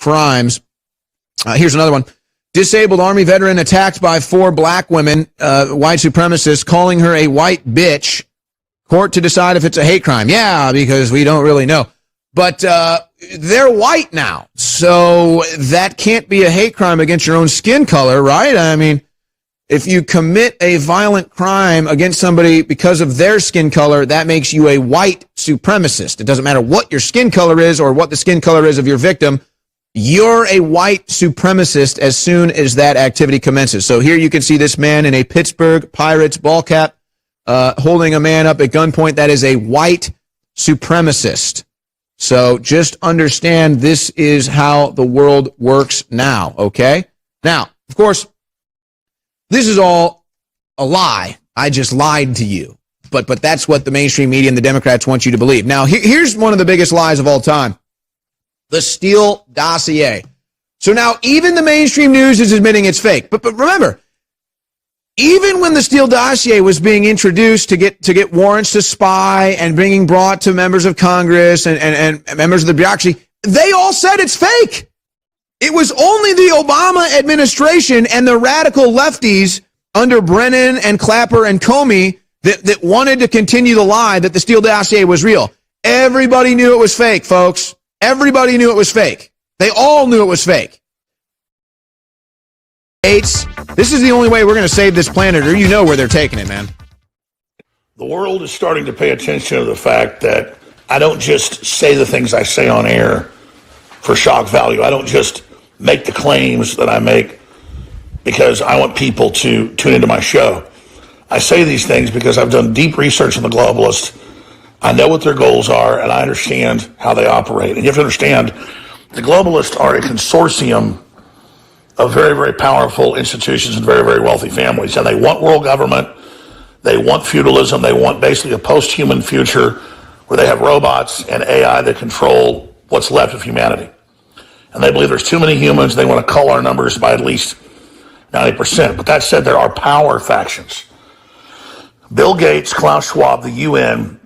crimes. Here's another one. Disabled Army veteran attacked by 4 black women, white supremacists, calling her a white bitch. Court to decide if it's a hate crime. Yeah, because we don't really know. But they're white now, so that can't be a hate crime against your own skin color, right? I mean, if you commit a violent crime against somebody because of their skin color, that makes you a white supremacist. It doesn't matter what your skin color is or what the skin color is of your victim. You're a white supremacist as soon as that activity commences. So here you can see this man in a Pittsburgh Pirates ball cap holding a man up at gunpoint. That is a white supremacist. So just understand this is how the world works now, okay? Now, of course, this is all a lie. I just lied to you. But that's what the mainstream media and the Democrats want you to believe. Now, here's one of the biggest lies of all time. The Steele dossier. So now even the mainstream news is admitting it's fake. But remember, even when the Steele dossier was being introduced to get warrants to spy and being brought to members of Congress and members of the bureaucracy, they all said it's fake. It was only the Obama administration and the radical lefties under Brennan and Clapper and Comey that wanted to continue the lie that the Steele dossier was real. Everybody knew it was fake, folks. Everybody knew it was fake. They all knew it was fake. This is the only way we're going to save this planet, or you know where they're taking it, man. The world is starting to pay attention to the fact that I don't just say the things I say on air for shock value. I don't just make the claims that I make because I want people to tune into my show. I say these things because I've done deep research on the globalists. I know what their goals are, and I understand how they operate. And you have to understand, the globalists are a consortium of very, very powerful institutions and very, very wealthy families. And they want world government. They want feudalism. They want basically a post-human future where they have robots and AI that control what's left of humanity. And they believe there's too many humans. They want to cull our numbers by at least 90%. But that said, there are power factions. Bill Gates, Klaus Schwab, the UN,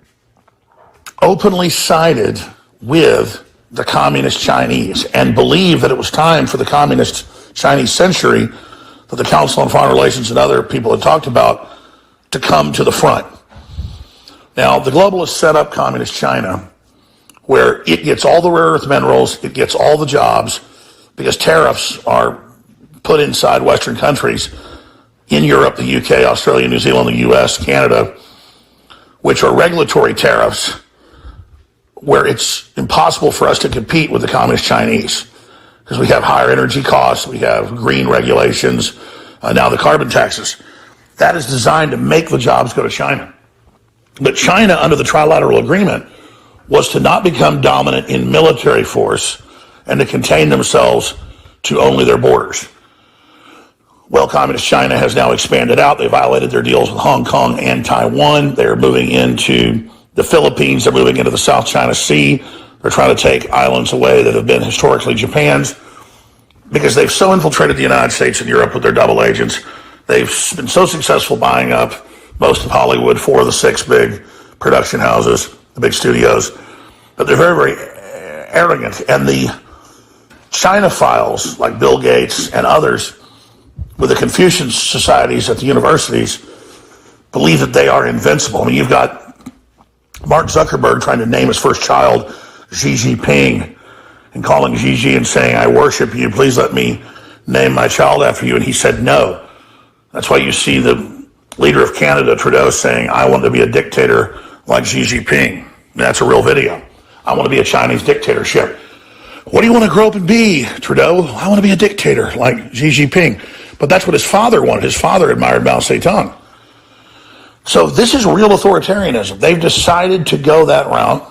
openly sided with the communist Chinese and believed that it was time for the communist Chinese century that the Council on Foreign Relations and other people had talked about to come to the front. Now, the globalists set up communist China where it gets all the rare earth minerals, it gets all the jobs, because tariffs are put inside Western countries in Europe, the UK, Australia, New Zealand, the US, Canada, which are regulatory tariffs where it's impossible for us to compete with the communist Chinese because we have higher energy costs, we have green regulations, now the carbon taxes. That is designed to make the jobs go to China. But China, under the trilateral agreement, was to not become dominant in military force and to contain themselves to only their borders. Well, communist China has now expanded out. They violated their deals with Hong Kong and Taiwan. They're moving into the Philippines. They're moving into the South China Sea. They're trying to take islands away that have been historically Japan's because they've so infiltrated the United States and Europe with their double agents. They've been so successful buying up most of Hollywood, 4 of the 6 big production houses, the big studios. But they're very, very arrogant. And the China files, like Bill Gates and others, with the Confucian societies at the universities, believe that they are invincible. I mean, you've got Mark Zuckerberg trying to name his first child Xi Jinping and calling Xi and saying, "I worship you, please let me name my child after you." And he said no. That's why you see the leader of Canada, Trudeau, saying, "I want to be a dictator like Xi Jinping." And that's a real video. "I want to be a Chinese dictatorship." "What do you want to grow up and be, Trudeau?" "I want to be a dictator like Xi Jinping." But that's what his father wanted. His father admired Mao Zedong. So this is real authoritarianism. They've decided to go that route.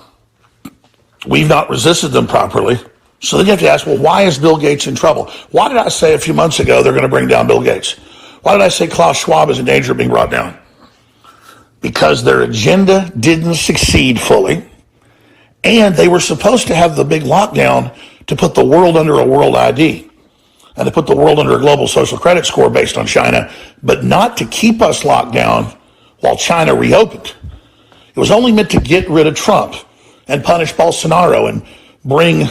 We've not resisted them properly. So then you have to ask, well, why is Bill Gates in trouble? Why did I say a few months ago they're going to bring down Bill Gates? Why did I say Klaus Schwab is in danger of being brought down? Because their agenda didn't succeed fully, and they were supposed to have the big lockdown to put the world under a world ID and to put the world under a global social credit score based on China, but not to keep us locked down while China reopened. It was only meant to get rid of Trump and punish Bolsonaro and bring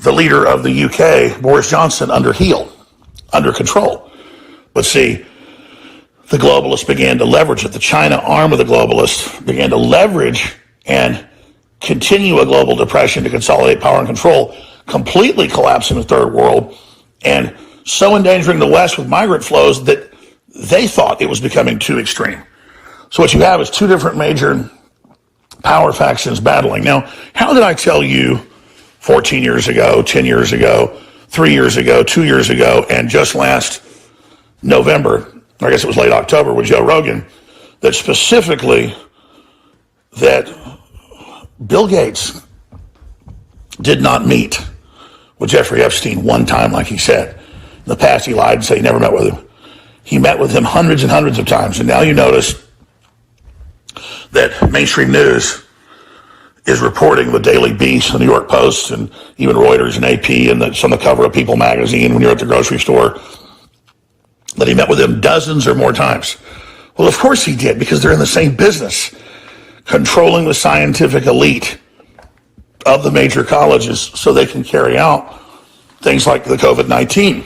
the leader of the UK, Boris Johnson, under control. But see, the globalists began to leverage it. The China arm of the globalists began to leverage and continue a global depression to consolidate power and control, completely collapsing the third world and so endangering the West with migrant flows that they thought it was becoming too extreme. So what you have is two different major power factions battling. Now, how did I tell you 14 years ago, 10 years ago, 3 years ago, 2 years ago, and just last November, or I guess it was late October with Joe Rogan, that specifically that Bill Gates did not meet with Jeffrey Epstein one time like he said. In the past, he lied and said he never met with him. He met with him hundreds and hundreds of times. And now you notice that mainstream news is reporting, the Daily Beast, the New York Post, and even Reuters and AP, and that's on the cover of People magazine when you're at the grocery store, that he met with him dozens or more times. Well, of course he did, because they're in the same business, controlling the scientific elite of the major colleges so they can carry out things like the COVID-19.